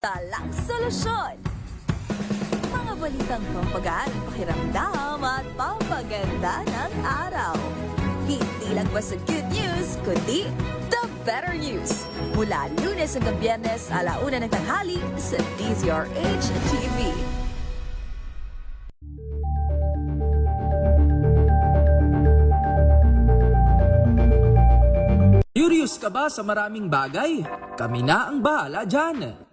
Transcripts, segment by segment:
Talang solusyon! Mga balitang pampagaan, pakiramdam at pampaganda ng araw. Hindi lang basta good news, kundi the better news. Mula Lunes hanggang Biyernes, 1:00 ng tanghali sa DZRH TV. Curious ka ba sa maraming bagay? Kami na ang bahala dyan.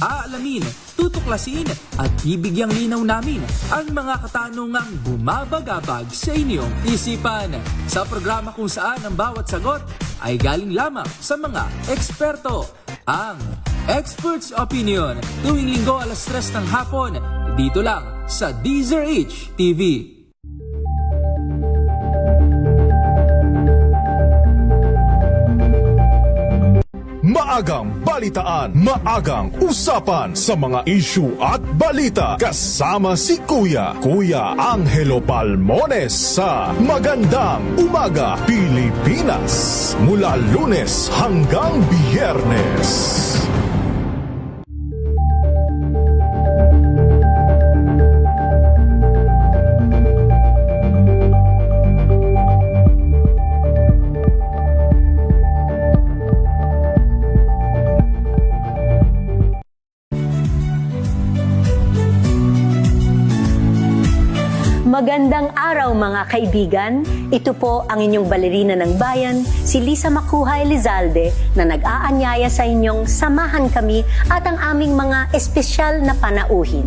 Aalamin, tutuklasin at bibigyang linaw namin ang mga katanungang bumabagabag sa inyong isipan. Sa programa kung saan ang bawat sagot ay galing lamang sa mga eksperto. Ang Expert's Opinion, tuwing Linggo 3:00 ng hapon, dito lang sa DZRH TV. Maagang balitaan, maagang usapan sa mga issue at balita. Kasama si Kuya Angelo Palmones sa Magandang Umaga Pilipinas. Mula Lunes hanggang Biyernes. Magandang araw mga kaibigan. Ito po ang inyong balerina ng bayan, si Lisa Macuha Elizalde, na nag-aanyaya sa inyong samahan kami at ang aming mga espesyal na panauhin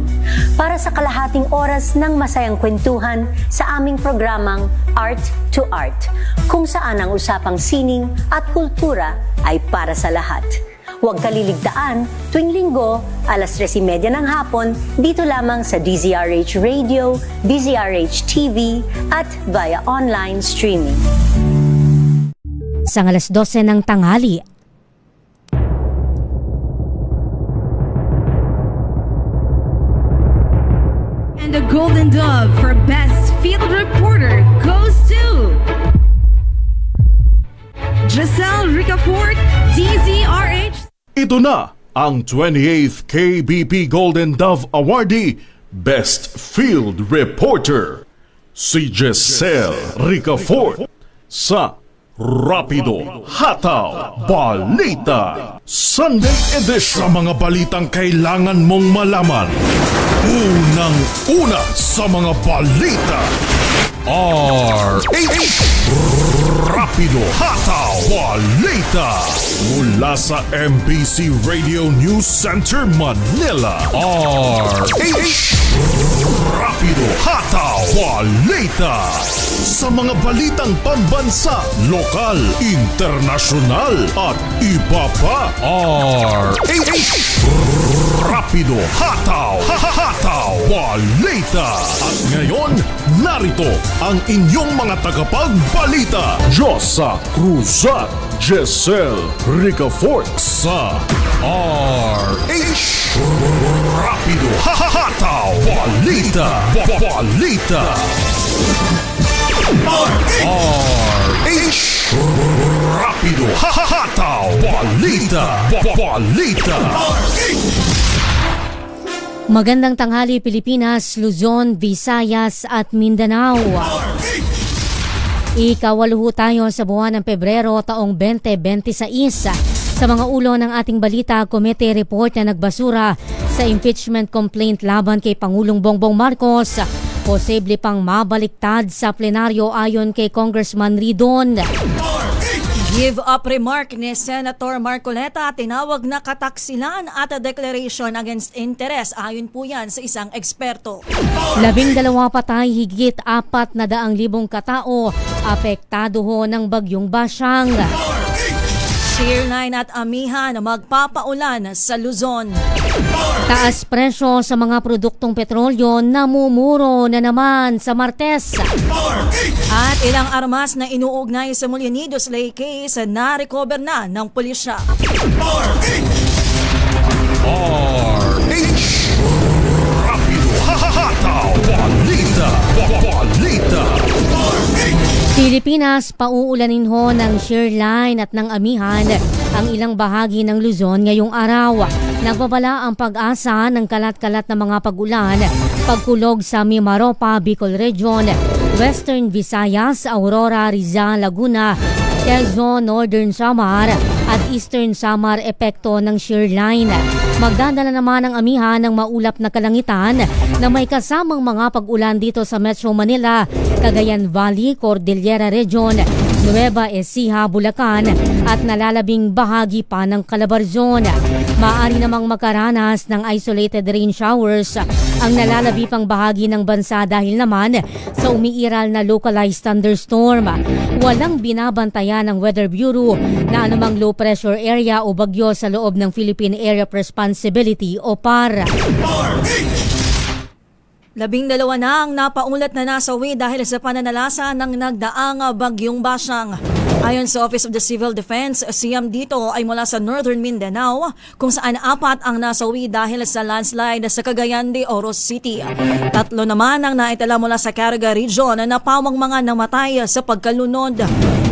para sa kalahating oras ng masayang kwentuhan sa aming programang Art to Art, kung saan ang usapang sining at kultura ay para sa lahat. Huwag kaliligtaan, tuwing Linggo, 3:30 ng hapon, dito lamang sa DZRH Radio, DZRH TV, at via online streaming. Sa 12:00 ng tanghali, And the Golden Dove for Best Field Reporter goes to Giselle Ricafort, DZRH. Ito na ang 28th KBP Golden Dove Awardee, Best Field Reporter, si Giselle Ricafort sa Rapido Hataw Balita Sunday Edition. Sa mga balitang kailangan mong malaman, unang-una sa mga balita, RH Rapido Hataw Balita mula sa MBC Radio News Center Manila. RH Rapido Hataw Balita sa mga balitang pambansa, lokal, internasyonal at iba pa. RH Rapido Hataw Balita. At ngayon, narito ang inyong mga tagapagbalita, Josa Cruzat, Giselle Ricafort sa RH Rapido Hataw Balita. RH Rapido Hataw Balita. magandang tanghali Pilipinas, Luzon, Visayas at Mindanao. Ikawaluhu tayo sa buwan ng Pebrero taong 2026. Sa mga ulo ng ating balita, komite report na nagbasura sa impeachment complaint laban kay Pangulong Bongbong Marcos. Posible pang mabaliktad sa plenaryo ayon kay Congressman Ridon. Give up remark ni Senator Marcoleta, tinawag na kataksilan at a declaration against interest. Ayon po yan sa isang eksperto. 12 patay, higit 400,000 katao apektado ho ng bagyong Basyang. Shearline at amihan magpapaulan sa Luzon. Taas presyo sa mga produktong petrolyo, namumuro na naman sa Martes. At ilang armas na inuugnay sa Mulianidos Lake case na-recover na ng pulisya. RH Rapido Hataw Balita. Pilipinas, pauulanin ho ng shearline at ng amihan ang ilang bahagi ng Luzon ngayong araw. Nagbabala ang pag-asa ng kalat-kalat na mga pag-ulan, pagkulog sa Mimaropa, Bicol Region, Western Visayas, Aurora, Rizal, Laguna, Quezon, Northern Samar at Eastern Samar epekto ng shear line. Magdadala naman ang amihan ng maulap na kalangitan na may kasamang mga pag-ulan dito sa Metro Manila, Cagayan Valley, Cordillera Region, Nueva Ecija, Bulacan at nalalabing bahagi pa ng Calabarzon. Maaari namang makaranas ng isolated rain showers ang nalalabi pang bahagi ng bansa dahil naman sa umiiral na localized thunderstorm. Walang binabantayan ng Weather Bureau na anumang low pressure area o bagyo sa loob ng Philippine Area of Responsibility o PAR. 12 na ang napaulat na nasawi dahil sa pananalasa ng nagdaang bagyong Basyang. Ayon sa Office of the Civil Defense, siyam dito ay mula sa Northern Mindanao kung saan 4 ang nasawi dahil sa landslide sa Cagayan de Oro City. 3 naman ang naitala mula sa Caraga Region na pawang mga namatay sa pagkalunod.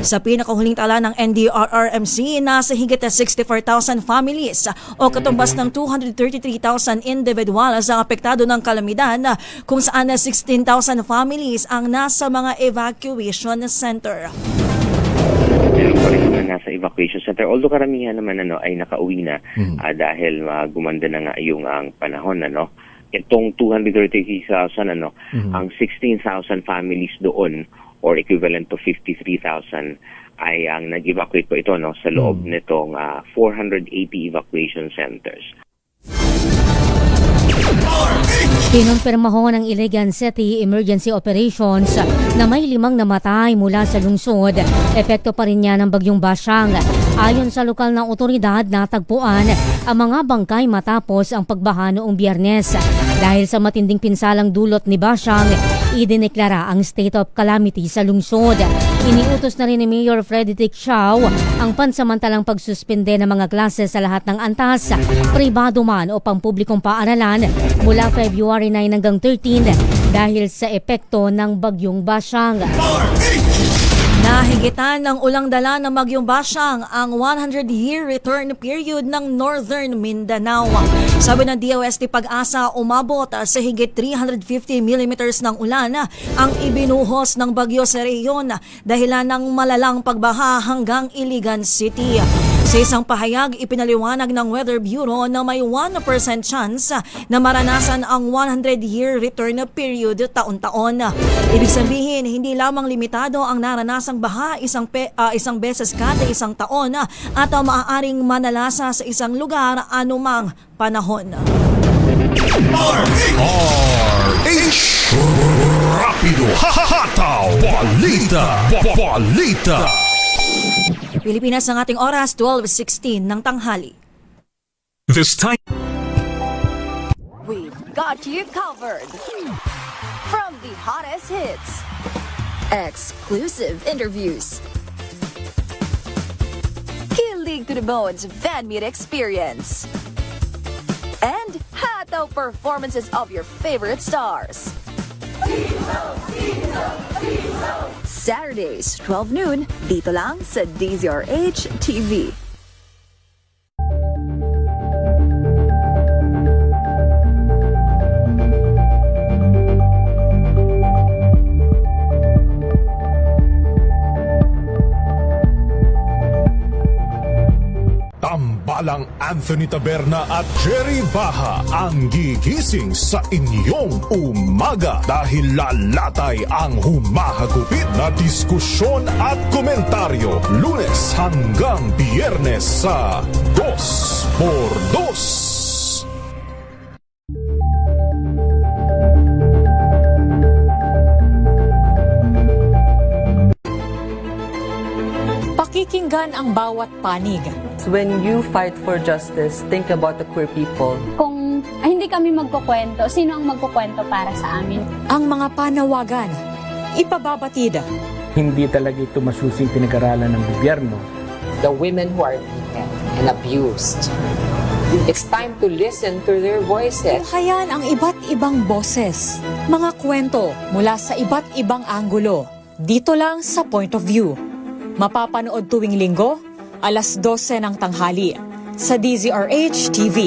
Sa pinakahuling tala ng NDRRMC, nasa higit 64,000 families o katumbas ng 233,000 individuals ang apektado ng kalamidad kung saan 16,000 families ang nasa mga evacuation center. Meron pa rin naman nasa evacuation center. Although karamihan naman ay nakauwi na dahil gumanda na nga yung ang panahon. Itong 233,000, ang 16,000 families doon or equivalent to 53,000 ay ang nag-evacuate po ito sa loob nitong 480 evacuation centers. Kinumpirma ho ng Iligan City Emergency Operations na may 5 namatay mula sa lungsod. Epekto pa rin niya ng bagyong Basyang. Ayon sa lokal na otoridad, natagpuan ang mga bangkay matapos ang pagbaha noong Biyernes. Dahil sa matinding pinsalang dulot ni Basyang, idineklara ang state of calamity sa lungsod. Iniutos na rin ni Mayor Frederick Chao ang pansamantalang pagsuspende ng mga klase sa lahat ng antas, pribado man o pampublikong paaralan mula February 9 hanggang 13 dahil sa epekto ng bagyong Basyang. Nahigitan ng ulang dala ng bagyong Basyang ang 100-year return period ng Northern Mindanao. Sabi ng DOST Pag-asa, umabot sa higit 350 millimeters ng ulan ang ibinuhos ng bagyo sa rehiyon dahilan ng malalang pagbaha hanggang Iligan City. Sa isang pahayag, ipinaliwanag ng Weather Bureau na may 1% chance na maranasan ang 100-year return period taon-taon. Ibig sabihin, hindi lamang limitado ang naranasang baha isang beses kada isang taon at maaaring manalasa sa isang lugar anumang panahon. RH Rapido Hahataw Balita Balita. Pilipinas ang ating oras, 12:16 ng tanghali. This time We've got you covered. From the hottest hits, exclusive interviews, kilig to the bones fan meet experience, and hataw performances of your favorite stars. Saturdays, 12 noon, dito lang sa DZRH TV. Tambalang Anthony Taberna at Jerry Baha ang gigising sa inyong umaga dahil lalatay ang humahagupit na diskusyon at komentaryo Lunes hanggang Biyernes sa 2x2. Pakikinggan ang bawat panig. When you fight for justice, think about the queer people. Kung hindi kami magkukwento, sino ang magkukwento para sa amin? Ang mga panawagan, ipababatid. Hindi talaga ito masusing pinag-aralan ng gobyerno. The women who are beaten and abused. It's time to listen to their voices. Tunghayan ang iba't ibang boses, mga kwento mula sa iba't ibang anggulo. Dito lang sa Point of View. Mapapanood tuwing Linggo, 12:00 ng tanghali. sa DZRH TV.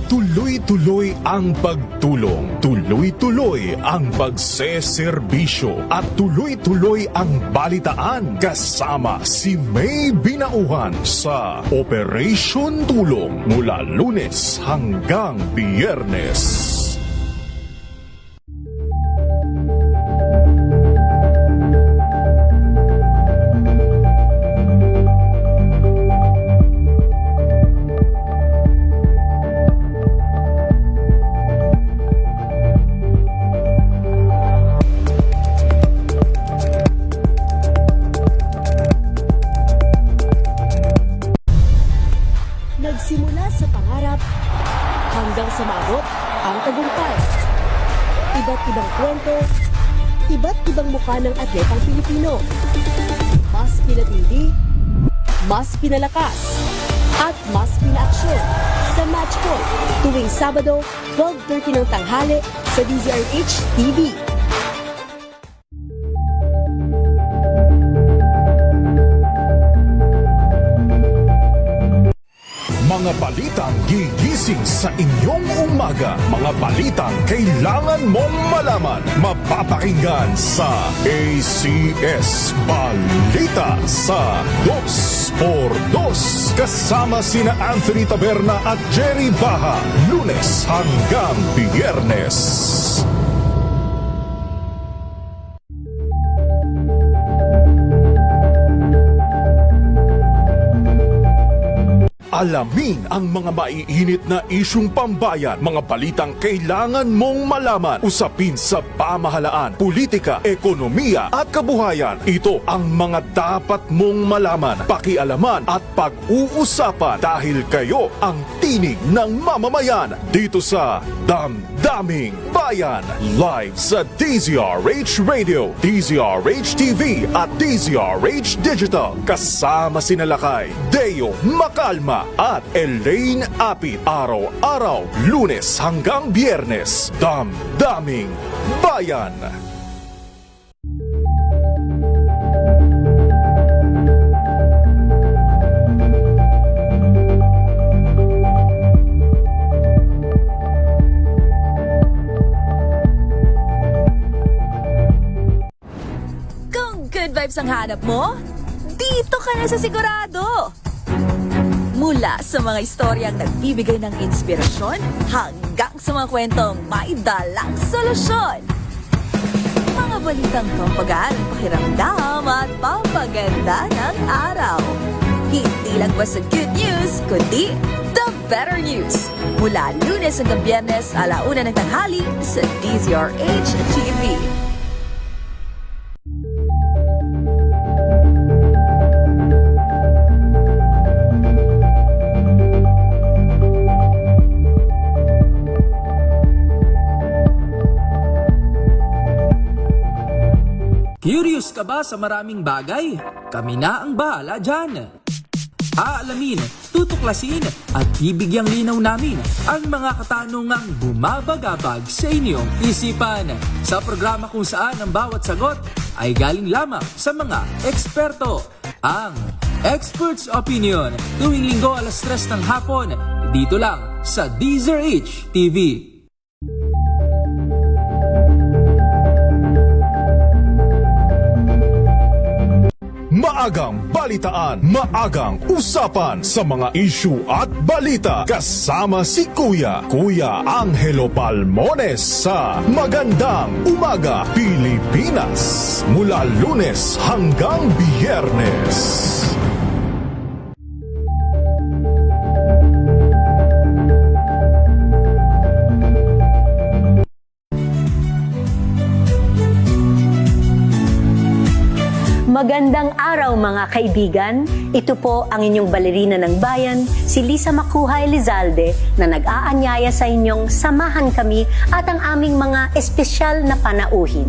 Tuloy-tuloy ang pagtulong, tuloy-tuloy ang pagseserbisyo at tuloy-tuloy ang balitaan kasama si May Binauhan sa Operation Tulong mula Lunes hanggang Biyernes. Nagsimula sa pangarap hanggang sa maabot ang tagumpay. Iba't ibang kwento, iba't ibang mukha ng atletang Pilipino. Mas pinatindi, mas pinalakas, at mas pinaaksyon sa Match Point tuwing Sabado, 12:30 ng tanghali sa DZRH TV. Mga balitang gigising sa inyong umaga. Mga balitang kailangan mong malaman. Mapapakinggan sa ACS Balita sa 2x2. Kasama sina Anthony Taberna at Jerry Baha. Lunes hanggang Biyernes. Alamin ang mga maiinit na isyung pambayan, mga balitang kailangan mong malaman, usapin sa pamahalaan, politika, ekonomiya at kabuhayan. Ito ang mga dapat mong malaman, pakialaman at pag-uusapan dahil kayo ang tinig ng mamamayan dito sa Damdaming Bayan. Live sa DZRH Radio, DZRH TV at DZRH Digital. Kasama sina Lakay, Deo Macalma at Elaine Apit. Araw-araw, Lunes hanggang Biyernes. Damdaming Bayan. Kung good vibes ang hanap mo, dito ka na sa sigurado. Mula sa mga istoryang nagbibigay ng inspirasyon hanggang sa mga kwentong may dalang solusyon. Mga balitang pampagaan, pakiramdam at pampaganda ng araw. Hindi lang basta good news, kundi the better news. Mula Lunes hanggang Biyernes, 1:00 ng tanghali sa DZRH TV. Curious ka ba sa maraming bagay? Kami na ang bahala dyan. Aalamin, tutuklasin at bibigyang linaw namin ang mga katanungang bumabagabag sa inyong isipan. Sa programa kung saan ang bawat sagot ay galing lamang sa mga eksperto. Ang Expert's Opinion tuwing Linggo 3:00 ng hapon dito lang sa DZRH TV. Maagang balitaan, maagang usapan sa mga issue at balita. Kasama si Kuya Angelo Palmones sa Magandang Umaga Pilipinas. Mula Lunes hanggang Biyernes. Magandang araw mga kaibigan. Ito po ang inyong balerina ng bayan, si Lisa Macuhay Elizalde, na nag-aanyaya sa inyong samahan kami at ang aming mga espesyal na panauhin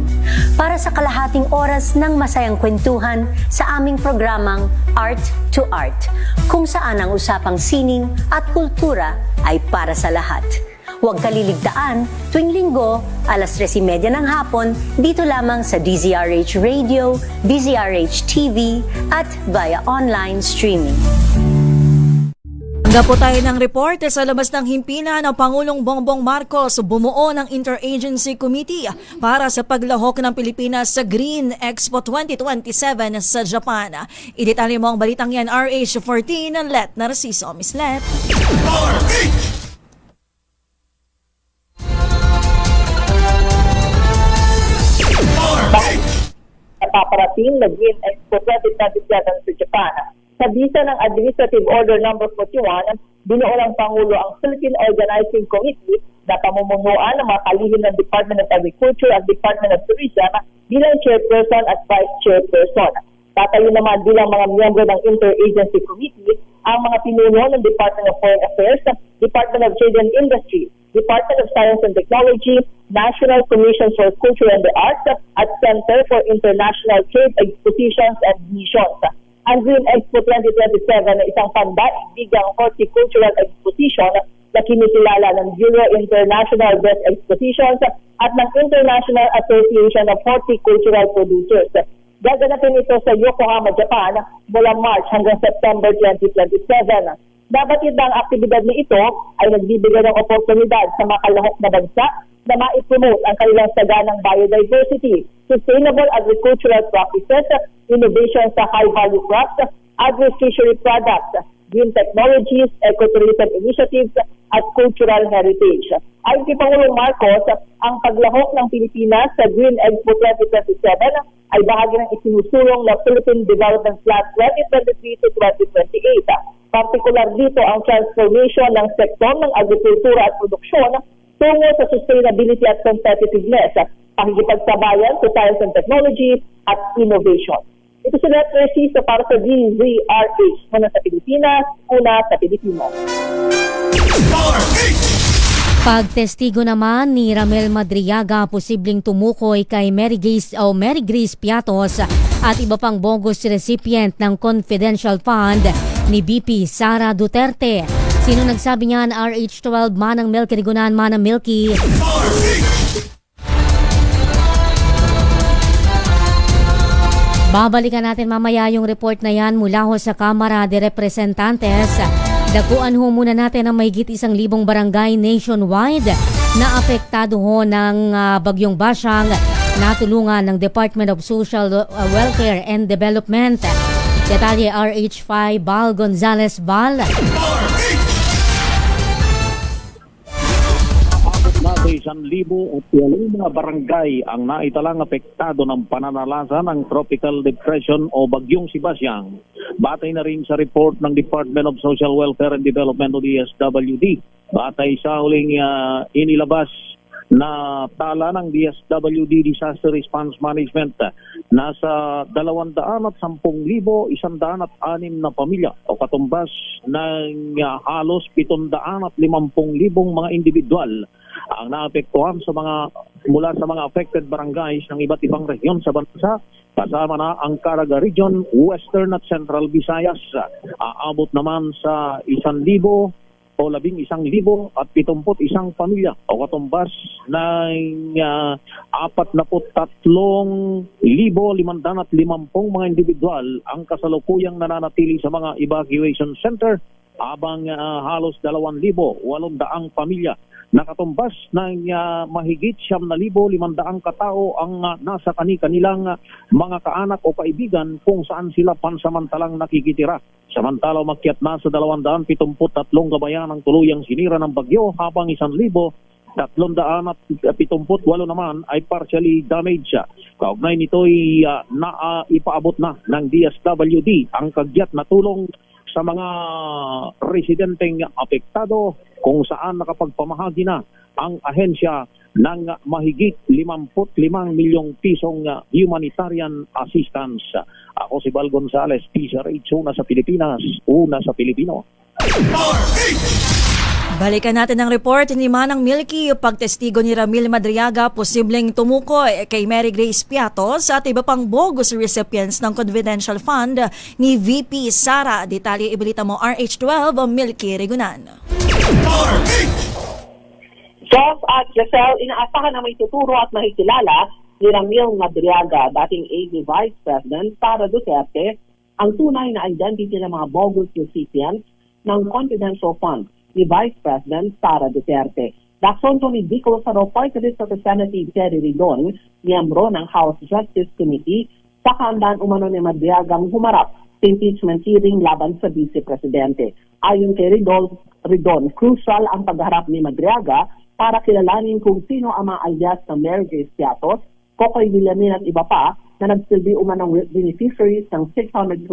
para sa kalahating oras ng masayang kwentuhan sa aming programang Art to Art, kung saan ang usapang sining at kultura ay para sa lahat. Huwag kaliligtaan, tuwing linggo, alas 3:30 ng hapon, dito lamang sa DZRH Radio, DZRH TV, at via online streaming. Hanggang po tayo ng report sa labas ng himpilan ng Pangulong Bongbong Marcos, bumuo ng Interagency Committee para sa paglahok ng Pilipinas sa Green Expo 2027 sa Japan. Idetalye mo ang balitang yan, RH14, Let Narciso. Miss Let. Napaparating na Green Expo 2027 sa Japan. Sa bisa ng Administrative Order No. 41, binuo ng Pangulo ang Philippine Organizing Committee na pamumunuan ng mga kalihim ng Department of Agriculture at Department of Tourism bilang chairperson at vice chairperson. Tatayo naman bilang mga miyembro ng Interagency Committee ang mga pinuno ng Department of Foreign Affairs, Department of Trade and Industry, Department of Science and Technology, National Commission for Culture and the Arts, at Center for International Trade Expositions and Missions. Ang Green Expo 2027 na isang pandaigdigang horticultural exposition na kinikilala ng Bureau International Best Expositions at ng International Association of Horticultural Producers. Gaganapin ito sa Yokohama, Japan mula March hanggang September 2027. Dapat ang aktibidad na ito ay nagbibigay ng oportunidad sa mga kalahok na bansa na ma-promote ang kanilang saganang biodiversity, sustainable agricultural practices, innovation sa high-value crops, agri-fishery products, green technologies, ecotourism initiatives, at cultural heritage. Ayon kay Pangulong Marcos, ang paglahok ng Pilipinas sa Green Expo 2027 ay bahagi ng isinusulong na Philippine Development Plan 2023 to 2028. Partikular dito ang transformation ng sektor ng agrikultura at produksyon tungo sa sustainability at competitiveness, pakikipagsabayan sa science and technology at innovation. Ito si Let Narciso para sa DZRH, una sa Pilipinas, una sa Pilipino. Pagtestigo naman ni Ramel Madriaga, posibleng tumukoy kay Mary Grace Piatos at iba pang bogus recipient ng confidential fund ni BP Sara Duterte. Sino nagsabi niyan? RH12, Manang Milky Rigunan, Manang Milky. Babalikan natin mamaya yung report na yan mula ho sa Kamara de Representantes. Dakuan ho muna natin ang mahigit 1,000 barangay nationwide na apektado ho ng bagyong Basyang, natulungan ng Department of Social Welfare and Development. Detalye RH5, Bal Gonzales Bal. Natin 1,000 barangay ang naitalang apektado ng pananalasa ng Tropical Depression o Bagyong Sebastian. Batay na rin sa report ng Department of Social Welfare and Development o DSWD. Batay sa huling inilabas na tala ng DSWD Disaster Response Management, nasa 210,106 na pamilya o katumbas ng halos 750,000 mga individual ang naapektuhan mula sa mga affected barangays ng iba't ibang rehiyon sa bansa, kasama na ang Caraga Region, Western at Central Visayas. Aabot naman sa 1,000 o 11,071 pamilya o katumbas ng 43,550 mga individual ang kasalukuyang nananatili sa mga evacuation center, habang halos 2,800 pamilya nakatumbas ng mahigit 7,500 katao ang nasa kanilang mga kaanak o kaibigan kung saan sila pansamantalang nakikitira. Samantala umakyat na sa 273 gabayan ang tuluyang sinira ng bagyo, habang 1,378 naman ay partially damaged. Kaugnay nito'y ipaabot na ng DSWD ang kagyat na tulong sa mga residenteng apektado, kung saan nakapagpamahagi na ang ahensya ng mahigit 55 milyong pisong humanitarian assistance. Ako si Bal Gonzales, DZRH, una sa Pilipinas, una sa Pilipino. Balikan natin ang report ni Manang Milky, pagtestigo ni Ramil Madriaga, posibleng tumukoy kay Mary Grace Piatos at iba pang bogus recipients ng confidential fund ni VP Sara. Detalye ibalita mo RH12, Milky Rigunan. Jos at Giselle, inaasahan na may tuturo at makikilala ni Ramil Madriaga, dating AV Vice President Sara Duterte, ang tunay na identity ng mga bogus recipients ng confidential funds ni Vice President Sara Duterte. Daksonto ni Bicol sa Party List Representative Terry Ridon, miyembro ng House Justice Committee, sa kahandaan umano ni Madriagang humarap sa impeachment hearing laban sa Vice Presidente. Ayon kay Ridon, crucial ang pagharap ni Madriaga para kilalanin kung sino ang mga alias ng Mary Grace Piatos, Kokoy Villamin at iba pa na nagsilbi umanong beneficiaries ng 612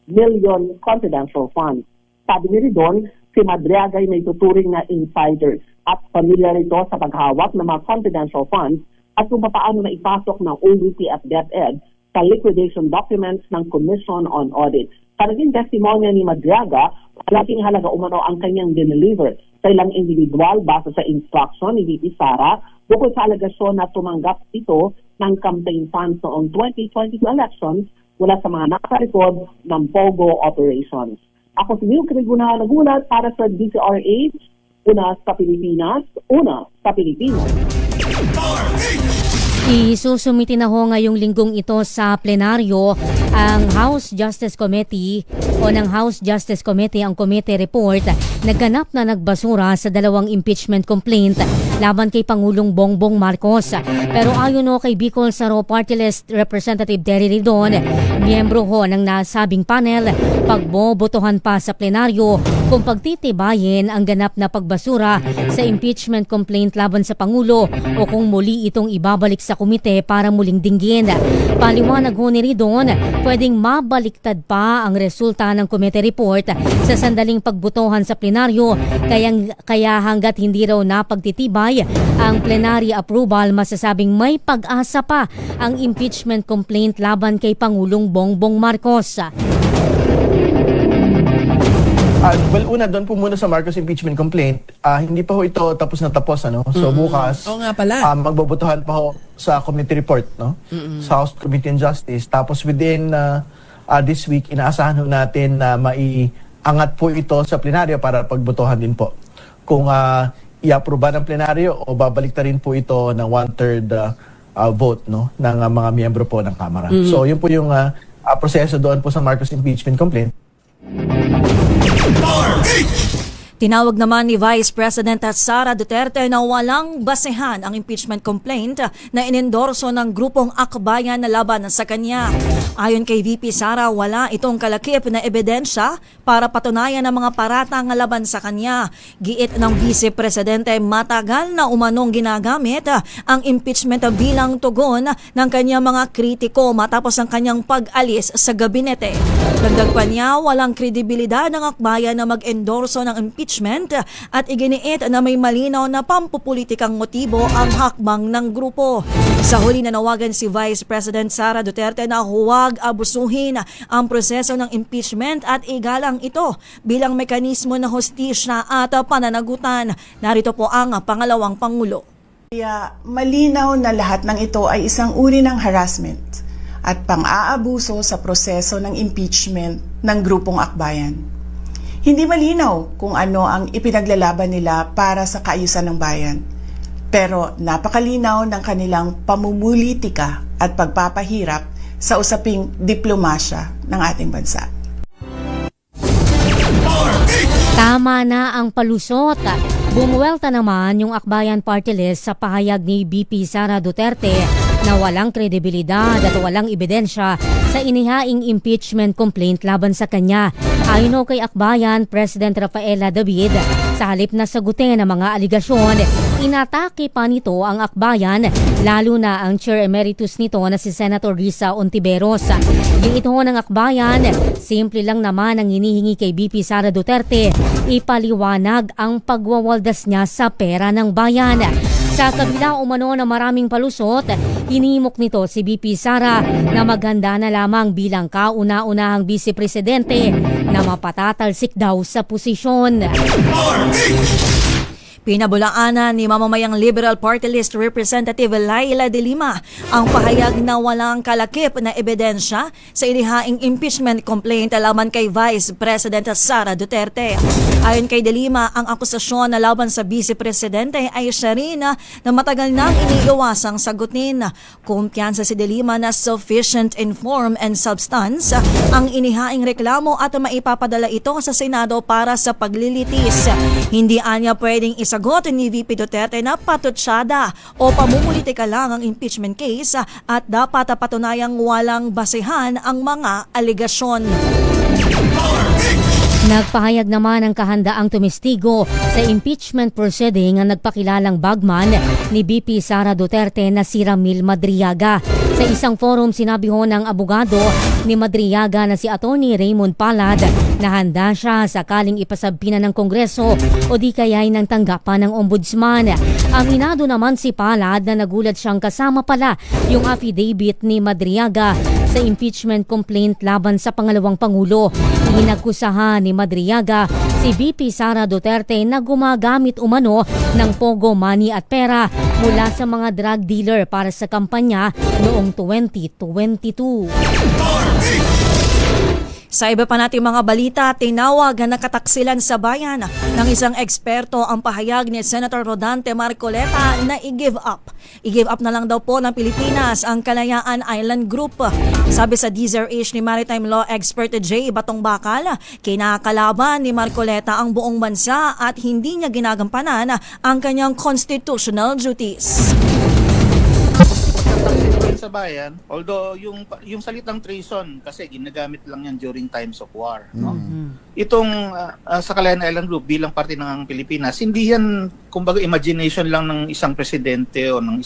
million confidential funds. Sabi ni Ridon, si Madriaga ay may tuturing na insiders at pamilyar ito sa paghawak ng mga confidential funds at kung paano na ipasok ng OVP at DepEd sa liquidation documents ng Commission on Audit. Sa naging testimonya ni Madriaga, malaking halaga umano ang kanyang dineliver sa ilang individual base sa instruction ni VP Sara bukod sa alegasyon na tumanggap ito ng campaign funds noong 2022 elections mula sa mga nakarecord ng POGO operations. Ako si Milk Reguna nagulat para sa DCRH, una sa Pilipinas, una sa Pilipino. Isusumiti na ho ngayong linggong ito sa plenaryo ang House Justice Committee o ng House Justice Committee ang committee report na ganap na nagbasura sa dalawang impeachment complaint laban kay Pangulong Bongbong Marcos. Pero ayon ho kay Bicol Saro Party List Representative Terry Ridon, miyembro ho ng nasabing panel, pagbobotohan pa sa plenaryo kung pagtitibayin ang ganap na pagbasura sa impeachment complaint laban sa Pangulo o kung muli itong ibabalik sa komite para muling dinggin. Paliwanag ho ni Ridon, pwedeng mabaliktad pa ang resulta ng committee report sa sandaling pagbotohan sa plenaryo kaya hanggat hindi raw napagtitibay ang plenary approval, masasabing may pag-asa pa ang impeachment complaint laban kay Pangulong Bongbong Marcos. Well, una, doon po muna sa Marcos impeachment complaint, hindi pa ho ito tapos na tapos, ano? So bukas, magbobotohan pa ho sa committee report, no? Sa House Committee on Justice. Tapos within this week, inaasahan ho natin na maiangat po ito sa plenaryo para pagbotohan din po. Kung i-aproba ng plenaryo o babalik na rin po ito ng 1/3 vote, no? Ng mga miyembro po ng Kamara. So yun po yung proseso doon po sa Marcos impeachment complaint. Tinawag naman ni Vice President Sara Duterte na walang basehan ang impeachment complaint na inendorso ng grupong Akbayan na laban sa kanya. Ayon kay VP Sara, wala itong kalakip na ebidensya para patunayan ang mga paratang laban sa kanya. Giit ng Vice Presidente, matagal na umanong ginagamit ang impeachment bilang tugon ng kanyang mga kritiko matapos ang kanyang pag-alis sa gabinete. Dagdag pa niya, walang kredibilidad ng Akbayan na mag-endorso ng impeachment at iginiit na may malinaw na pampupulitikang motibo ang hakbang ng grupo. Sa huli nanawagan si Vice President Sara Duterte na huwag abusuhin ang proseso ng impeachment at igalang ito bilang mekanismo na hustisya at pananagutan. Narito po ang pangalawang Pangulo. Kaya malinaw na lahat ng ito ay isang uri ng harassment at pang-aabuso sa proseso ng impeachment ng grupong Akbayan. Hindi malinaw kung ano ang ipinaglalaban nila para sa kaayusan ng bayan. Pero napakalinaw ng kanilang pamumulitika at pagpapahirap sa usaping diplomasya ng ating bansa. Tama na ang palusot. Bumuwelta naman yung Akbayan Party List sa pahayag ni BP Sara Duterte na walang kredibilidad at walang ebidensya sa inihaing impeachment complaint laban sa kanya. Ayon kay Akbayan President Rafaela David, sa halip na sagutin ang mga aligasyon, inatake pa nito ang Akbayan, lalo na ang Chair Emeritus nito na si Senator Risa Ontiveros. Giit ho ng Akbayan, simple lang naman ang hinihingi kay BP Sara Duterte, ipaliwanag ang pagwawaldas niya sa pera ng bayan. Sa kabila umano na maraming palusot, hinimok nito si BP Sara na maghanda na lamang bilang kauna-unahang Vice Presidente na mapatatalsik daw sa posisyon. Pinabulaanan ni mamamayang Liberal Party List Representative Laila de Lima ang pahayag na walang kalakip na ebidensya sa inihaing impeachment complaint laban kay Vice President Sara Duterte. Ayon kay de Lima, ang akusasyon na laban sa Vice Presidente ay siya rin na matagal nang iniiwasang sagutin. Kumpiyansa si de Lima na sufficient in form and substance ang inihaing reklamo at maipapadala ito sa Senado para sa paglilitis. Hindi anya pwedeng isagot ni VP Duterte na patutsada o pamumulitika lang ang impeachment case at dapat patunayang walang basehan ang mga aligasyon. Nagpahayag naman ang kahandaang tumistigo sa impeachment proceeding ang nagpakilalang bagman ni BP Sara Duterte na si Ramil Madriaga. Sa isang forum, sinabi ho ng abogado ni Madriaga na si Atty. Raymond Palad na handa siya sakaling ipasabina ng Kongreso o di kaya'y ng tanggapan ng Ombudsman. Aminado naman si Palad na nagulat siyang kasama pala yung affidavit ni Madriaga sa impeachment complaint laban sa pangalawang Pangulo. Inagkusahan ni Madriaga si VP Sara Duterte na gumagamit umano ng pogo money at pera mula sa mga drug dealer para sa kampanya noong 2022. Sa iba pa nating mga balita, tinawag na nakataksilan sa bayan ng isang eksperto ang pahayag ni Senator Rodante Marcoleta na i-give up. I-give up na lang daw po ng Pilipinas ang Kalayaan Island Group. Sabi sa DZRH ni Maritime Law Expert J. Batong Bakal, kinakalaban ni Marcoleta ang buong bansa at hindi niya ginagampanan ang kanyang constitutional duties. Sa bayan, although yung salitang treason kasi ginagamit lang yan during times of war, no? Itong sa Kalayaan Island Group bilang parte ng Pilipinas, hindi yan kumbaga imagination lang ng isang presidente o ng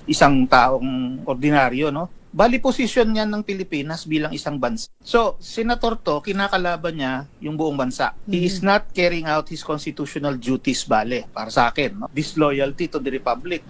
isang taong ordinaryo, no? Bali posisyon niya ng Pilipinas bilang isang bansa. So, senator to, kinakalaban niya yung buong bansa. He is not carrying out his constitutional duties, bale, para sa akin, no? Disloyalty to the Republic.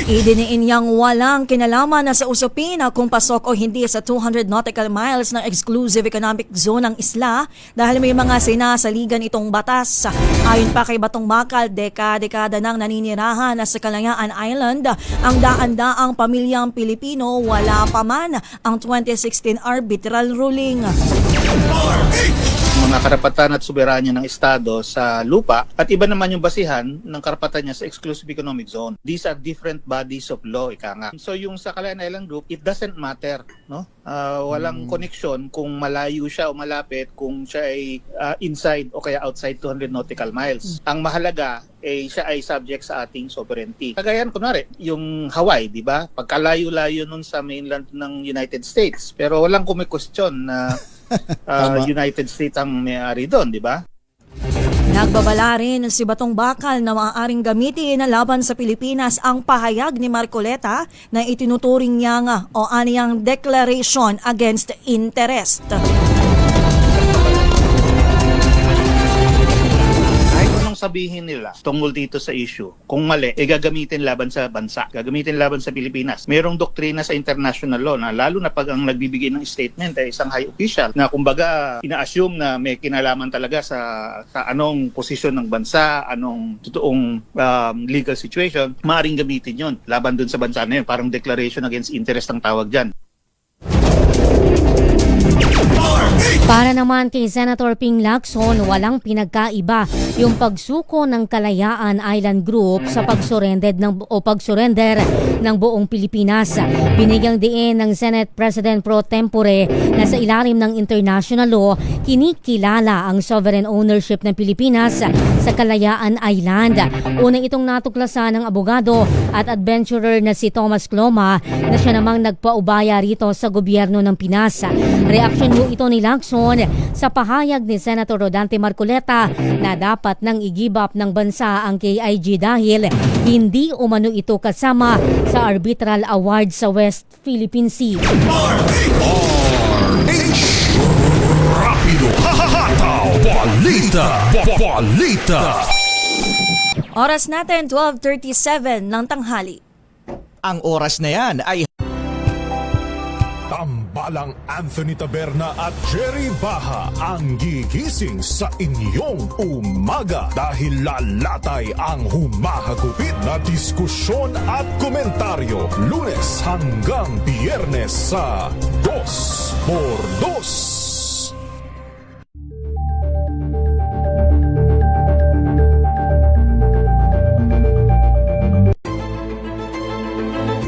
Idiniin niyang walang kinalaman na sa usapin kung pasok o hindi sa 200 nautical miles ng exclusive economic zone ng isla dahil may mga sinasaligan itong batas. Ayon pa kay Batong Bakal, dekada nang naninirahan sa Kalayaan Island ang daan-daang pamilyang Pilipino, wala pa man ang 2016 arbitral ruling. Mga karapatan at soberanya ng Estado sa lupa at iba naman yung basihan ng karapatan niya sa exclusive economic zone. These are different bodies of law, ika nga. So yung sa Kalayaan Island Group, it doesn't matter, no? Walang connection kung malayo siya o malapit, kung siya ay inside o kaya outside 200 nautical miles. Ang mahalaga siya ay subject sa ating sovereignty. Kagayan, kunwari, yung Hawaii, di ba? Pagkalayo-layo nun sa mainland ng United States. Pero walang kumikustyon na United States ang may-ari doon, di ba? Nagbabala rin si Batong Bakal na maaaring gamitin na laban sa Pilipinas ang pahayag ni Marcoleta na itinuturing niyang o aniyang declaration against interest. Sabihin nila tungkol dito sa issue, kung mali, gagamitin laban sa bansa, gagamitin laban sa Pilipinas. Merong doktrina sa international law na lalo na pag ang nagbibigay ng statement ay isang high official na kumbaga ina-assume na may kinalaman talaga sa anong posisyon ng bansa, anong totoong legal situation, maaaring gamitin yon laban dun sa bansa na yun. Parang declaration against interest ang tawag dyan. Para naman kay Senator Ping Lacson, walang pinagkaiba yung pagsuko ng Kalayaan Island Group sa pagsurrender ng buong Pilipinas. Binigyang diin ng Senate President Pro Tempore na sa ilalim ng international law, kinikilala ang sovereign ownership ng Pilipinas sa Kalayaan Island. Una itong natuklasan ng abogado at adventurer na si Thomas Cloma na siya namang nagpaubaya rito sa gobyerno ng Pinas. Reaksyon mo ito ni Lacson sa pahayag ni Senator Rodante Marcoleta na dapat nang i-give up ng bansa ang KIG dahil hindi umano ito kasama sa arbitral award sa West Philippine Sea. Rapido, hahataw, balita. Oras natin 12:37 ng tanghali. Ang oras na yan ay Tambalang Anthony Taberna at Jerry Baha ang gigising sa inyong umaga dahil lalatay ang humahagupit na diskusyon at komentaryo Lunes hanggang Biyernes sa 2x2.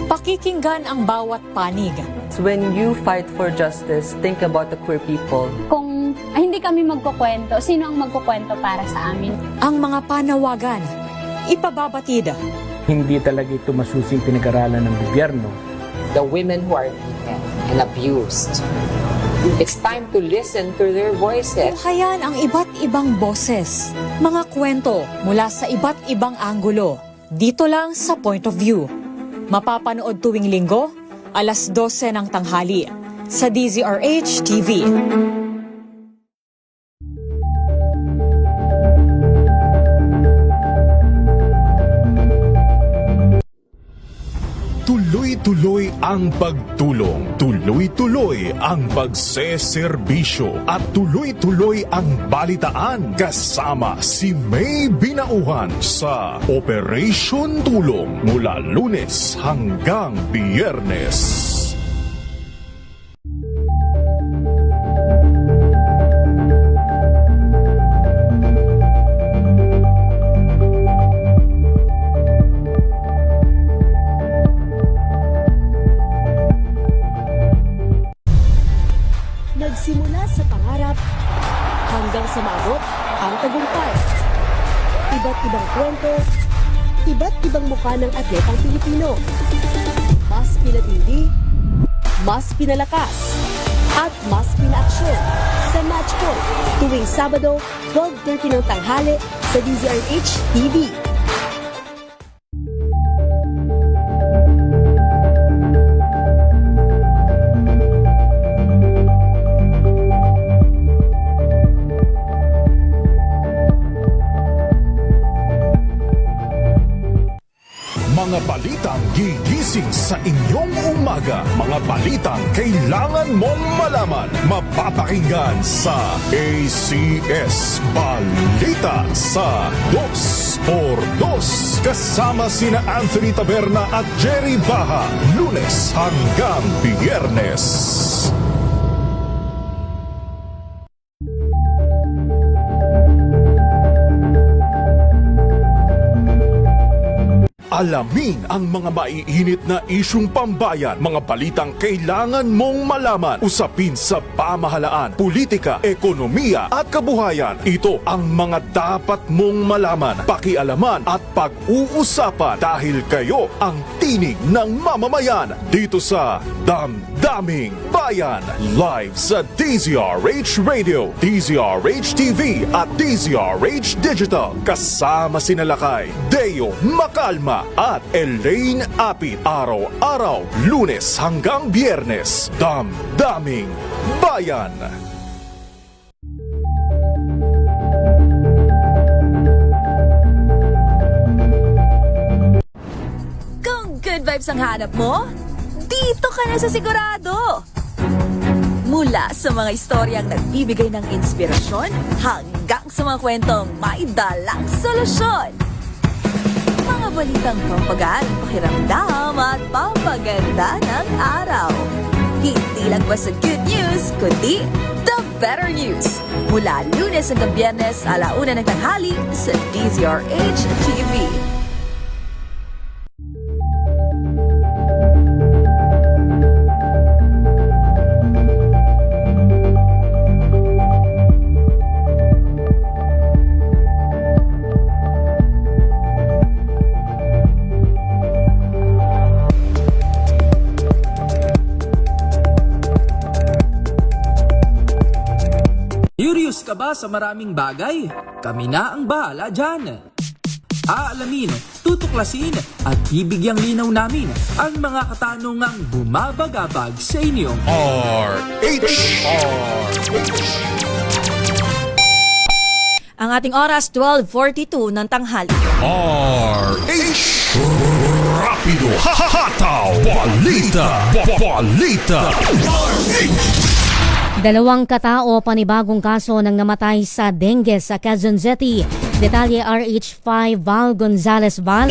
Pakikinggan ang bawat panig. When you fight for justice, think about the queer people. Kung hindi kami magkukwento, sino ang magkukwento para sa amin? Ang mga panawagan, ipababatid. Hindi talaga ito masusing pinag-aralan ng gobyerno. The women who are beaten and abused. It's time to listen to their voices. Tunghayan ang iba't ibang boses, mga kwento mula sa iba't ibang anggulo. Dito lang sa Point of View. Mapapanood tuwing linggo, alas 12 ng tanghali sa DZRH TV. Tuloy-tuloy ang pagtulong, tuloy-tuloy ang pagseserbisyo at tuloy-tuloy ang balitaan kasama si May Binauhan sa Operation Tulong mula Lunes hanggang Biyernes. Nagsimula sa pangarap hanggang sa maabot ang tagumpay. Iba't ibang kwento, iba't ibang mukha ng atletang Pilipino. Mas pinatindi, mas pinalakas, at mas pinaaksyon sa Match Point tuwing Sabado, 12:30 ng tanghali sa DZRH TV. Mga balitang gigising sa inyong umaga. Mga balitang kailangan mong malaman. Mapapakinggan sa ACS Balita sa 2x2. Kasama sina Anthony Taberna at Jerry Baha. Lunes hanggang Biyernes. Alamin ang mga maiinit na isyung pambayan, mga balitang kailangan mong malaman, usapin sa pamahalaan, politika, ekonomiya at kabuhayan. Ito ang mga dapat mong malaman, pakialaman at pag-uusapan dahil kayo ang tinig ng mamamayan dito sa Damdaming Bayan. Live sa DZRH Radio, DZRH TV at DZRH Digital. Kasama sina Lakay, Deo Makalma at Elaine Apit. Araw-araw, Lunes hanggang Biyernes. Damdaming Bayan. Kung good vibes ang hanap mo, dito ka na sa sigurado. Mula sa mga istoryang nagbibigay ng inspirasyon hanggang sa mga kwentong may dalang solusyon. Mga balitang pampagaan, pakiramdam at pampaganda ng araw. Hindi lang basta good news, kundi the better news. Mula Lunes hanggang Biyernes, 1:00 ng tanghali sa DZRH TV. Curious ka ba sa maraming bagay? Kami na ang bahala dyan. Aalamin, tutuklasin at bibigyang linaw namin ang mga katanungang bumabagabag sa inyong RH. Ang ating oras, 12:42 ng tanghali. RH Rapido Hataw Balita Balita Dalawang katao panibagong kaso ng namatay sa dengue sa Quezon City. Detalye RH5 Val Gonzalez Val.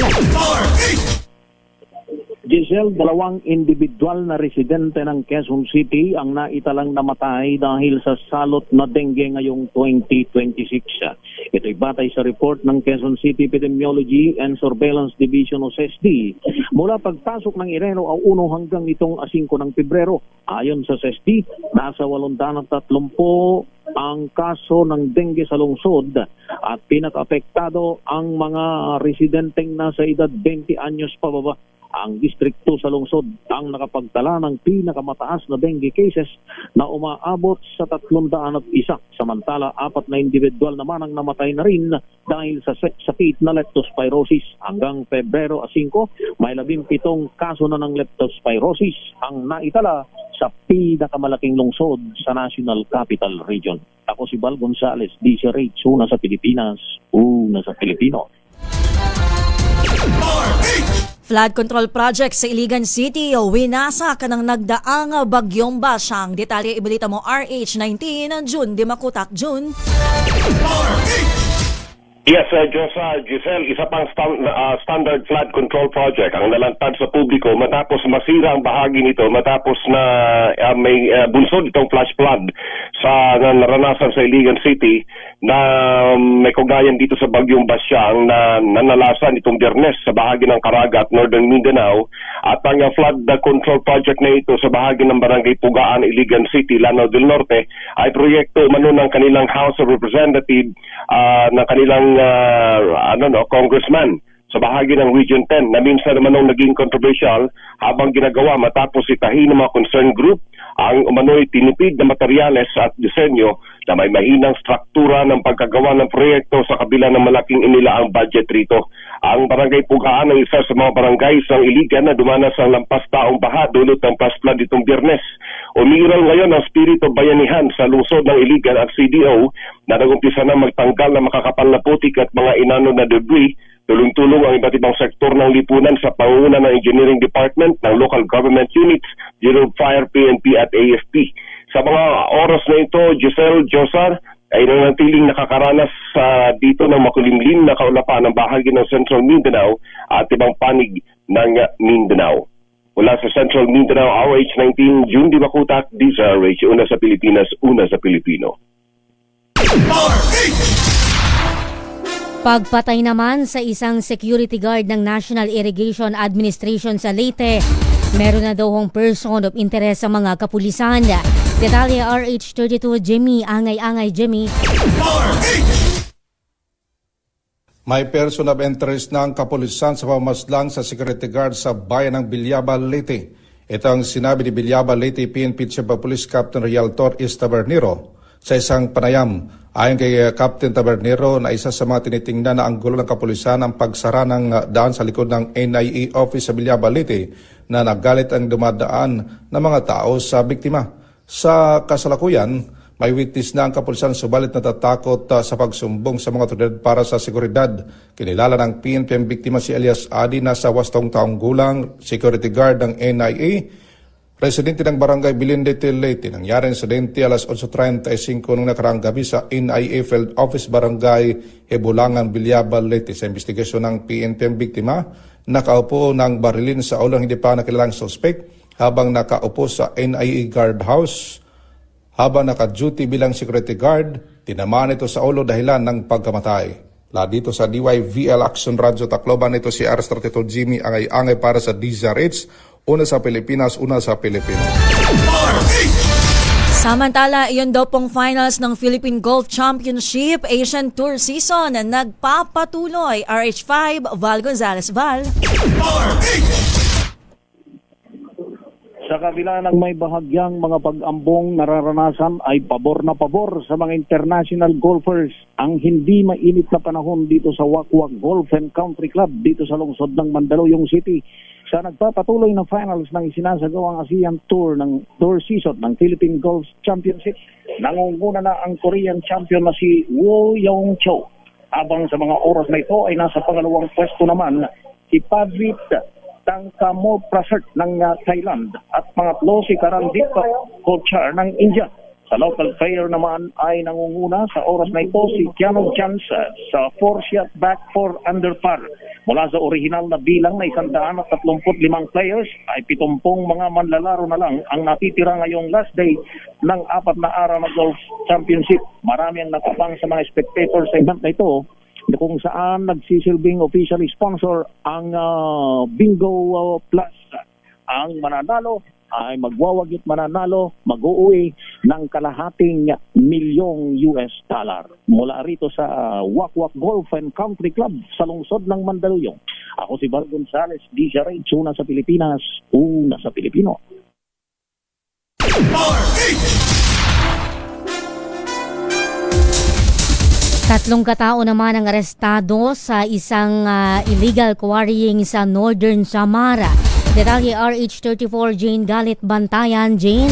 Giselle, dalawang individual na residente ng Quezon City ang naitalang namatay dahil sa salot na dengue ngayong 2026. Ito'y batay sa report ng Quezon City Epidemiology and Surveillance Division o CESD. Mula pagpasok ng Enero 1 hanggang itong 5 ng Pebrero, ayon sa CESD, nasa 830 ang kaso ng dengue sa lungsod at pinaka-apektado ang mga residenteng nasa edad 20 anyos pababa. Ang distrikto sa lungsod ang nakapagtala ng pinakamataas na dengue cases na umaabot sa 301. Samantala, 4 na individual naman ang namatay na rin dahil sa sakit na leptospirosis. Hanggang Pebrero 5, may 17 kaso na ng leptospirosis ang naitala sa pinakamalaking lungsod sa National Capital Region. Ako si Val Gonzalez, DZRH, una sa Pilipinas, una sa Pilipino. Flood control project sa Iligan City, winasak ng nagdaang bagyong Basyang. Detalye ibalita mo RH19, June Dimakutak, June. Yes, Giselle, isa pang standard flood control project ang nalantad sa publiko matapos masira ang bahagi nito matapos na may bunsod itong flash flood sa naranasan sa Iligan City na may kugayan dito sa bagyong Basyang na nanalasan itong Biyernes sa bahagi ng Caraga at Northern Mindanao. At ang flood control project na ito sa bahagi ng Barangay Pugaan, Iligan City, Lanao del Norte ay proyekto umano ng kanilang House of Representatives ng kanilang congressman sa bahagi ng Region 10 na minsan naman nung naging controversial habang ginagawa matapos itahin ng mga concerned group ang umano'y tinipid na materyales at disenyo na may mahinang struktura ng pagkagawa ng proyekto sa kabila ng malaking inilaang budget rito. Ang Barangay Pugaan ay isa sa mga barangay sa Iligan na dumanas ang lampas taong baha dulot ng flash flood itong Biyernes. Umiral ngayon ang spirito bayanihan sa lungsod ng Iligan at CDO na nagumpisa na magtanggal ng makakapal na putik at mga inano na debris. Tulong-tulong ang iba't ibang sektor ng lipunan sa pangunguna ng Engineering Department ng Local Government Units, Bureau of Fire, PNP at AFP. Sa mga oras na ito, Giselle, Josar, ay nanatiling nakakaranas dito ng makulimlim na kaulapan ng bahagi ng Central Mindanao at ibang panig ng Mindanao. Mula sa Central Mindanao, RH19, June Dimakutak, DZRH, una sa Pilipinas, una sa Pilipino. Pagpatay naman sa isang security guard ng National Irrigation Administration sa Leyte. Meron na daw hong person of interest sa mga kapulisan. Detalye RH32, Jimmy. Angay-angay, Jimmy. May person of interest ng kapulisan sa pamamaslang sa security guard sa bayan ng Bilyaba, Leyte. Ito ang sinabi ni Bilyaba, Leyte PNP Chief of Police Captain Realtor S. Tabernero sa isang panayam. Ayon kay Captain Tabernero na isa sa mga tinitingnan na anggulo ng kapulisan ang pagsara ng daan sa likod ng NIA office sa Bilyaba, Leyte na nagalit ang dumadaan ng mga tao sa biktima. Sa kasalukuyan, may witness na ang kapulisan subalit natatakot sa pagsumbong sa mga otoridad para sa seguridad. Kinilala ng PNP ang biktima si Elias Adi na sa 8 taong gulang, security guard ng NIA. Presidente ng Barangay Bilinde, Leyte, nangyari ang insidente alas 8:35 noong nakaraang gabi sa NIA Field Office Barangay Hebulangan, Bilyaba, Leyte. Sa investigasyon ng PNP ang biktima, nakaupo ng barilin sa ulo ng hindi pa nakilalang suspect habang nakaupo sa NIA Guard House. Habang naka-duty bilang security guard, tinamaan ito sa ulo dahilan ng pagkamatay. Dito sa DYVL Action Radio Tacloban, ito si R32 Jimmy Angay-angay para sa DZRH. Una sa Pilipinas, una sa Pilipino. Samantala, iyon daw pong finals ng Philippine Golf Championship Asian Tour Season na nagpapatuloy. RH5, Val Gonzalez, Val. Sa kabila ng may bahagyang mga pag-ambong nararanasan ay pabor na pabor sa mga international golfers ang hindi mainit na panahon dito sa Wakwak Golf and Country Club dito sa lungsod ng Mandaluyong City. sa nagpapatuloy na finals ng isinasagawang ASEAN Tour season ng Philippine Golf Championship, nangunguna na ang Korean champion na si Woo Young-cho. Habang sa mga oras na ito ay nasa pangalawang pwesto naman si Pavit Tangkamorprasert ng Thailand at pangatlo si Karandeep Kochhar ng India. Sa local player naman ay nangunguna sa oras na ito si Keanu Jansa sa 4-shot back 4 under par. Mula sa orihinal na bilang na 135 players ay 70 mga manlalaro na lang ang natitira ngayong last day ng 4 na araw na golf championship. Marami ang nakabang sa mga spectators sa event na ito kung saan nagsisilbing officially sponsor ang Bingo Plus. Ang mananalo ay magwawagit mananalo, mag-uwi ng kalahating milyong US dollar. Mula rito sa Wakwak Golf and Country Club sa lungsod ng Mandaluyong. Ako si Bar Gonzales, DZRH, una sa Pilipinas, una sa Pilipino. Tatlong katao naman ang arestado sa isang illegal quarrying sa Northern Samara. Detalye RH34 Jane Galit Bantayan. Jane.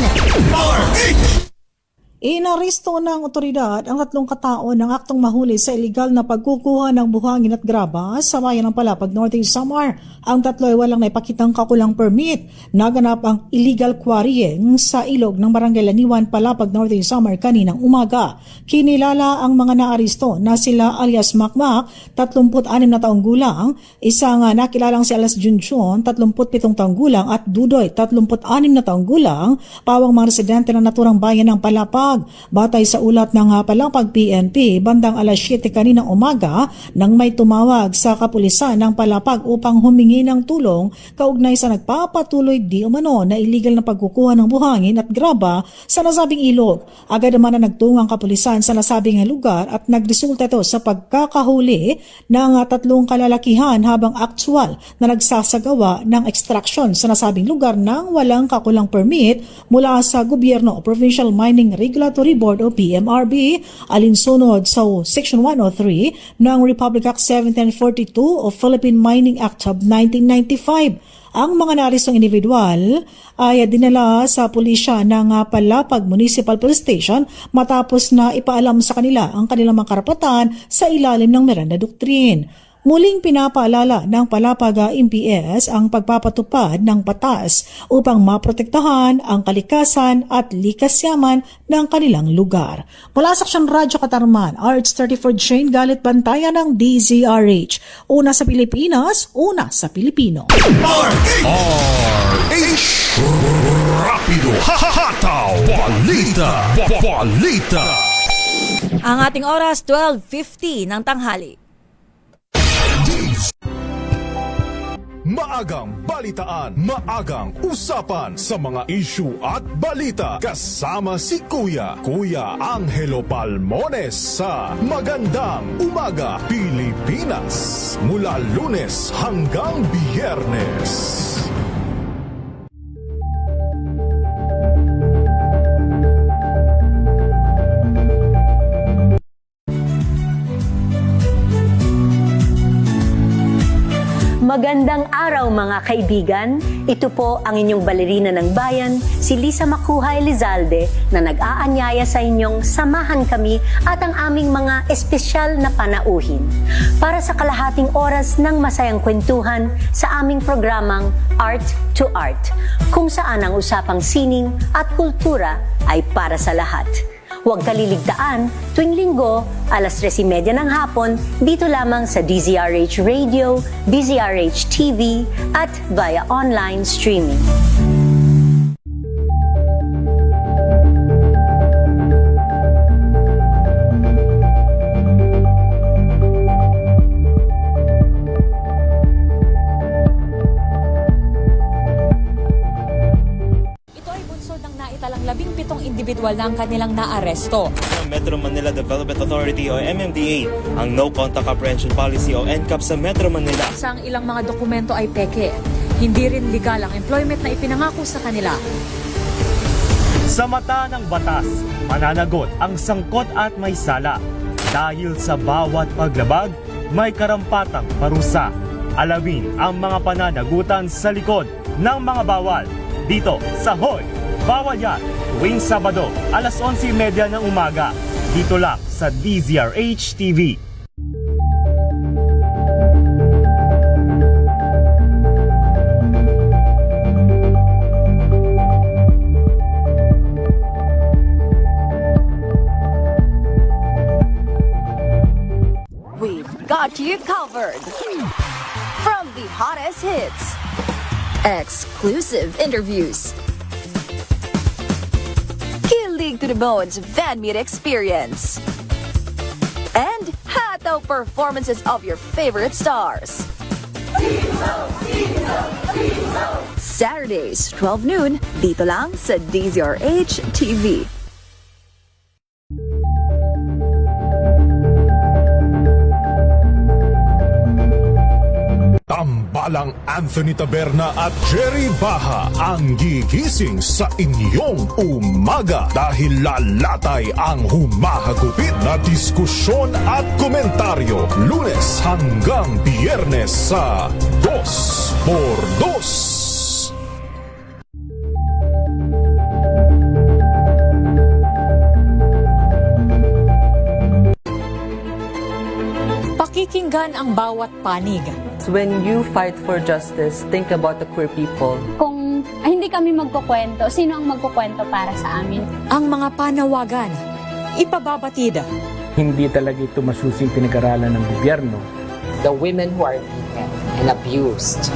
Inaresto ng otoridad ang 3 katao ng aktong mahuli sa iligal na pagkukuha ng buhangin at graba sa bayan ng Palapag, Northern Samar. Ang 3 ay walang naipakitang kakulang permit. Naganap ang illegal quarrying sa ilog ng Barangay Laniwan, Palapag, Northern Samar kaninang umaga. Kinilala ang mga naaresto na sila alias Makmak, 36 na taong gulang, isang nakilalang si alias Junchon, 37 taong gulang at Dudoy, 36 na taong gulang, pawang mga residente ng naturang bayan ng Palapag. Batay sa ulat ng Palapag PNP, bandang alas 7 kaninang umaga nang may tumawag sa kapulisan ng Palapag upang humingi ng tulong kaugnay sa nagpapatuloy di umano na illegal na pagkukuha ng buhangin at graba sa nasabing ilog. Agad naman na nagtungo ang kapulisan sa nasabing lugar at nagresulta ito sa pagkakahuli ng 3 kalalakihan habang aktual na nagsasagawa ng extraction sa nasabing lugar nang walang kakulang permit mula sa gobyerno o Provincial Mining Regulatory Board o PMRB, alinsunod sa Section 103 ng Republic Act 1742 o Philippine Mining Act of 1995. Ang mga narestong individual ay dinala sa pulisya ng Palapag Municipal Police Station matapos na ipaalam sa kanila ang kanilang mga karapatan sa ilalim ng Miranda Doctrine. Muling pinapaalala ng Palapag MPS ang pagpapatupad ng batas upang maprotektahan ang kalikasan at likasyaman ng kanilang lugar. Mula sa Aksyon Radyo Katarman, RH34 Jane Galit Bantayan ng DZRH. Una sa Pilipinas, una sa Pilipino. RH Rapido Hataw Balita Balita. Ang ating oras, 12:50 ng tanghali. Maagang balitaan, maagang usapan sa mga issue at balita. Kasama si Kuya Angelo Palmones sa Magandang Umaga Pilipinas. Mula Lunes hanggang Biyernes. Magandang araw mga kaibigan. Ito po ang inyong balerina ng bayan, si Lisa Makuhay Lizalde, na nag-aanyaya sa inyong samahan kami at ang aming mga espesyal na panauhin para sa kalahating oras ng masayang kwentuhan sa aming programang Art to Art, kung saan ang usapang sining at kultura ay para sa lahat. Huwag kaliligtaan tuwing linggo, alas 3:30 ng hapon, dito lamang sa DZRH Radio, DZRH TV, at via online streaming. Individual na ang kanilang naaresto. Metro Manila Development Authority o MMDA ang No Contact Apprehension Policy o NCAP sa Metro Manila. Sa ang ilang mga dokumento ay peke. Hindi rin legal ang employment na ipinangako sa kanila. Sa mata ng batas, mananagot ang sangkot at may sala. Dahil sa bawat paglabag, may karampatang parusa. Alamin ang mga pananagutan sa likod ng mga bawal dito sa Hoy! Bawal Yan! Tuwing Sabado, alas 11:30 ng umaga. Dito lang sa DZRH TV. We've got you covered. From the hottest hits, exclusive interviews, kilig to the bones fan meet experience, and hataw performances of your favorite stars. Saturdays, 12 noon, dito lang sa DZRH TV. Tambalang Anthony Taberna at Jerry Baha ang gigising sa inyong umaga dahil lalatay ang humahagupit na diskusyon at komentaryo Lunes hanggang Biyernes sa 2x2. Pakikinggan ang bawat panig. When you fight for justice, think about the queer people. Kung hindi kami magkukwento, sino ang magkukwento para sa amin? Ang mga panawagan, ipababatid. Hindi talaga ito masusing pinag-aralan ng gobyerno. The women who are beaten and abused.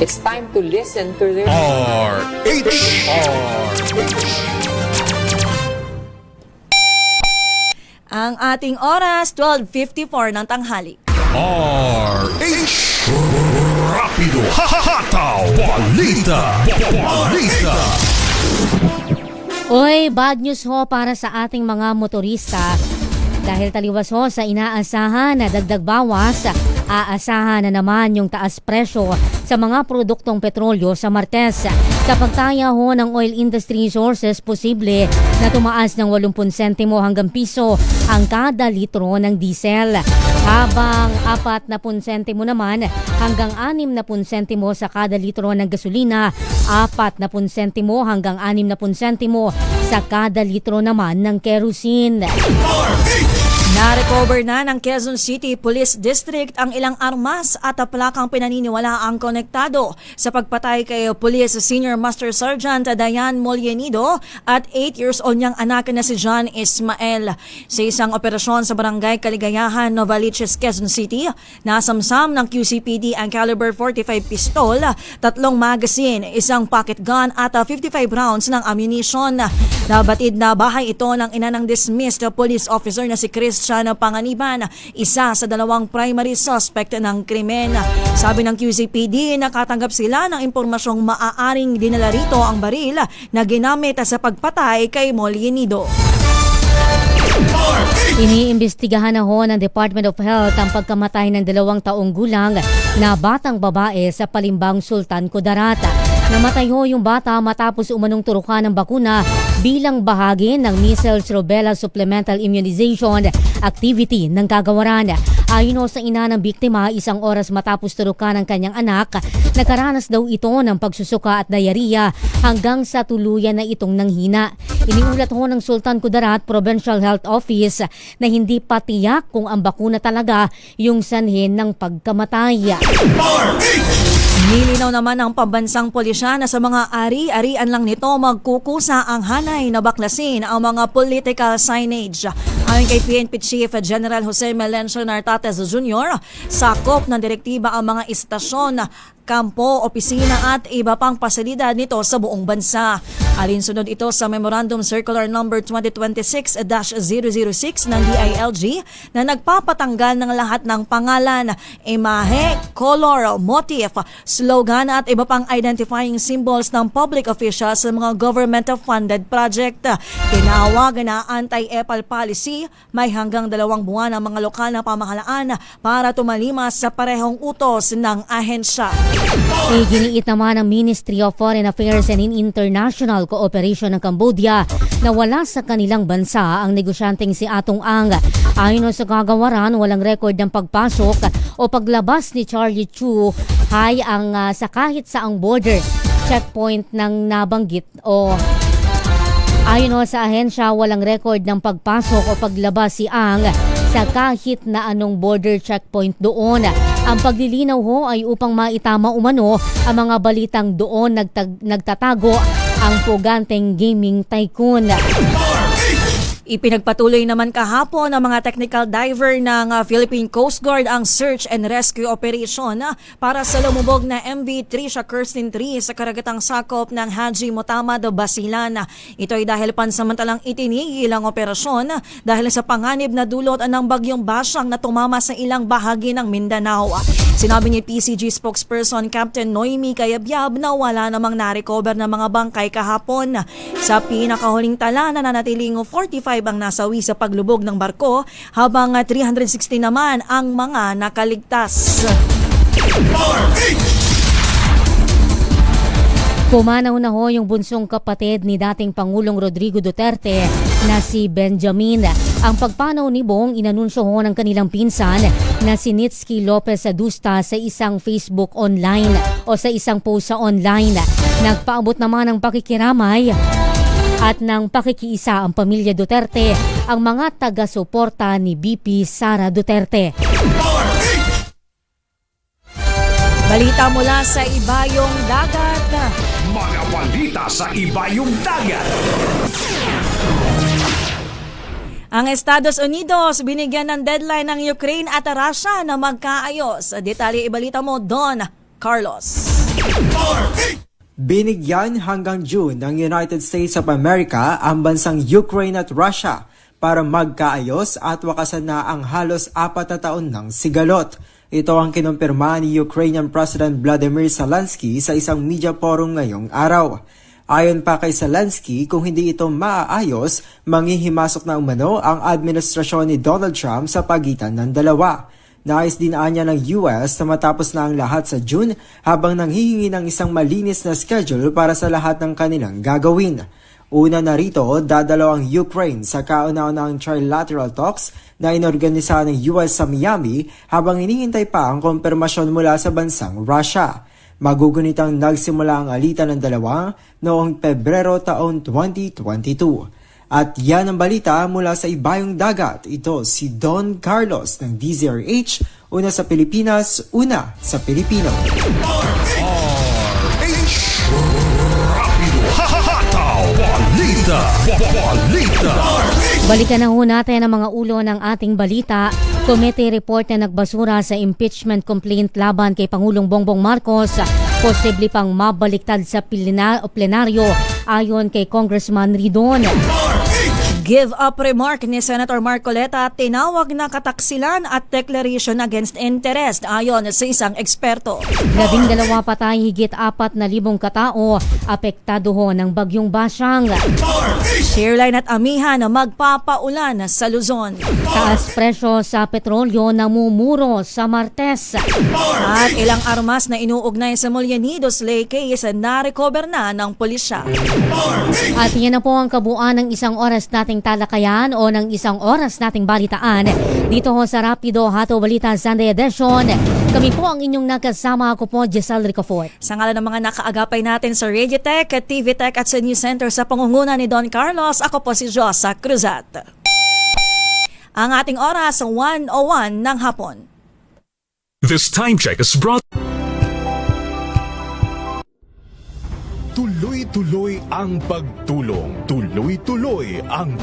It's time to listen to their Ang ating oras, 12:54 ng tanghali. RH Rapido Hahataw Balita. Oy, bad news ho para sa ating mga motorista. Dahil taliwas ho sa inaasahan na dagdag bawas, aasahan na naman yung taas presyo sa mga produktong petrolyo sa Martes. Sa pagtaya ho ng oil industry sources, posible na tumaas ng 80 sentimo hanggang piso ang kada litro ng diesel. Habang 40 sentimo naman hanggang 60 sentimo sa kada litro ng gasolina, 40 sentimo hanggang 60 sentimo sa kada litro naman ng kerosene. Na-recover na ng Quezon City Police District ang ilang armas at plakang pinaniniwala ang konektado sa pagpatay kay Police Senior Master Sergeant Dayan Molienido at 8 years old niyang anak na si John Ismael. Sa isang operasyon sa Barangay Kaligayahan, Novaliches, Quezon City, nasamsam ng QCPD ang caliber 45 pistol, 3 magazine, isang pocket gun at 55 rounds ng ammunition. Nabatid na bahay ito ng ina ng dismissed police officer na si Christian Panganiban, isa sa 2 primary suspect ng krimen. Sabi ng QCPD, nakatanggap sila ng impormasyong maaaring dinala rito ang baril na ginamit sa pagpatay kay Molienido. Iniimbestigahan na ho ng Department of Health ang pagkamatay ng 2 taong gulang na batang babae sa Palimbang, Sultan Kudarat. Namatay ho yung bata matapos umanong turukan ng bakuna bilang bahagi ng measles rubella supplemental immunization activity ng kagawaran. Ayon ho sa ina ng biktima, 1 oras matapos turukan ng kanyang anak, nagkaranas daw ito ng pagsusuka at diarrhea hanggang sa tuluyan na itong nanghina. Iniulat ho ng Sultan Kudarat Provincial Health Office na hindi pa tiyak kung ang bakuna talaga yung sanhin ng pagkamatay. Nilinaw naman ng pambansang pulisya na sa mga ari-arian lang nito magkukusa ang hanay na baklasin ang mga political signage. Ayon kay PNP Chief General Jose Melencio Nartates Jr., sakop ng direktiba ang mga istasyon, kampo, opisina at iba pang pasilidad nito sa buong bansa. Alinsunod ito sa Memorandum Circular No. 2026-006 ng DILG na nagpapatanggal ng lahat ng pangalan, imahe, color, motif, slogan at iba pang identifying symbols ng public officials sa mga government-funded project. Tinawag na anti-EPAL policy, may hanggang 2 buwan ang mga lokal na pamahalaan para tumalimas sa parehong utos ng ahensya. Iginiit naman ng Ministry of Foreign Affairs and International International Cooperation ng Cambodia na wala sa kanilang bansa ang negosyanteng si Atong Ang. Ayon sa kagawaran, walang record ng pagpasok o paglabas ni Charlie Chu Hai ang sa kahit saang border checkpoint ng nabanggit o ayon sa ahensya, walang record ng pagpasok o paglabas si Ang sa kahit na anong border checkpoint doon. Ang paglilinaw ho ay upang maitama umano ang mga balitang doon nagtatago ang puganteng gaming tycoon. Ipinagpatuloy naman kahapon ng mga technical diver ng Philippine Coast Guard ang search and rescue operation para sa lumubog na MV Trisha Kirsten 3 sa karagatang sakop ng Haji Motamad, Basilan. Ito ay dahil pansamantalang itinigil ang operasyon dahil sa panganib na dulot ng bagyong Basyang na tumama sa ilang bahagi ng Mindanao. Sinabi ni PCG spokesperson Captain Noemi Kayabyab na wala namang narecover na mga bangkay kahapon. Sa pinakahuling tala, nananatiling 45 ang nasawi sa paglubog ng barko habang 360 naman ang mga nakaligtas. Pumanaw na ho yung bunsong kapatid ni dating Pangulong Rodrigo Duterte na si Benjamin. Ang pagpanaw ni Bong inanunsyo ho ng kanilang pinsan na si Nitsky Lopez Adusta sa isang Facebook online o sa isang post sa online. Nagpaabot naman ng pakikiramay at ng pakikiisa ang pamilya Duterte, ang mga taga-suporta ni BP Sara Duterte. Balita mula sa Ibayong Dagat. Mga balita sa Ibayong Dagat. Ang Estados Unidos binigyan ng deadline ng Ukraine at Russia na magkaayos. Detalye ibalita mo, Don Carlos. Binigyan hanggang June ng United States of America ang bansang Ukraine at Russia para magkaayos at wakasan na ang halos 4 na taon ng sigalot. Ito ang kinumpirma ni Ukrainian President Vladimir Zelensky sa isang media forum ngayong araw. Ayon pa kay Zelensky, kung hindi ito maaayos, manghihimasok na umano ang administrasyon ni Donald Trump sa pagitan ng dalawa. Nais din niya ng US na matapos na ang lahat sa June habang nanghihingi ng isang malinis na schedule para sa lahat ng kanilang gagawin. Una na rito, dadalaw ang Ukraine sa kauna-unahang trilateral talks na inorganisa ng US sa Miami habang hinihintay pa ang konfirmasyon mula sa bansang Russia. Magugunitang nagsimula ang alitan ng dalawa noong Pebrero taon 2022. At yan ang balita mula sa Ibayong Dagat. Ito si Don Carlos ng DZRH, una sa Pilipinas, una sa Pilipino. Rapido, hahataw, balita, balita. Balikan na ho natin ang mga ulo ng ating balita. Committee report na nagbasura sa impeachment complaint laban kay Pangulong Bongbong Marcos, posible pang mabaliktad sa plenaryo ayon kay Congressman Ridon. Give up remark ni Senator Marcoleta, tinawag na kataksilan at declaration against interest ayon sa isang eksperto. 12 patay, higit 4,000 katao apektado ho ng bagyong Basyang. Shareline at amihan magpapaulan sa Luzon. Taas presyo sa petrolyo, namumuro sa Martes. At ilang armas na inuugnay sa Mollanidos Lake case na recover na ng pulisya. At yan na po ang kabuuan ng isang oras nating talakayan o ng isang oras nating balitaan dito ho sa Rapido Hato Balita Sunday Edition. Kami po ang inyong nakasama. Ako po, Giselle Ricafort. Sa ngalan ng mga nakaagapay natin sa Radio Tech, TV Tech at sa News Center sa pangunguna ni Don Carlos, ako po si Josa Cruzat. Ang ating oras, 1:01 ng hapon. This time check is brought. Tuloy-tuloy ang pagtulong. Tuloy-tuloy ang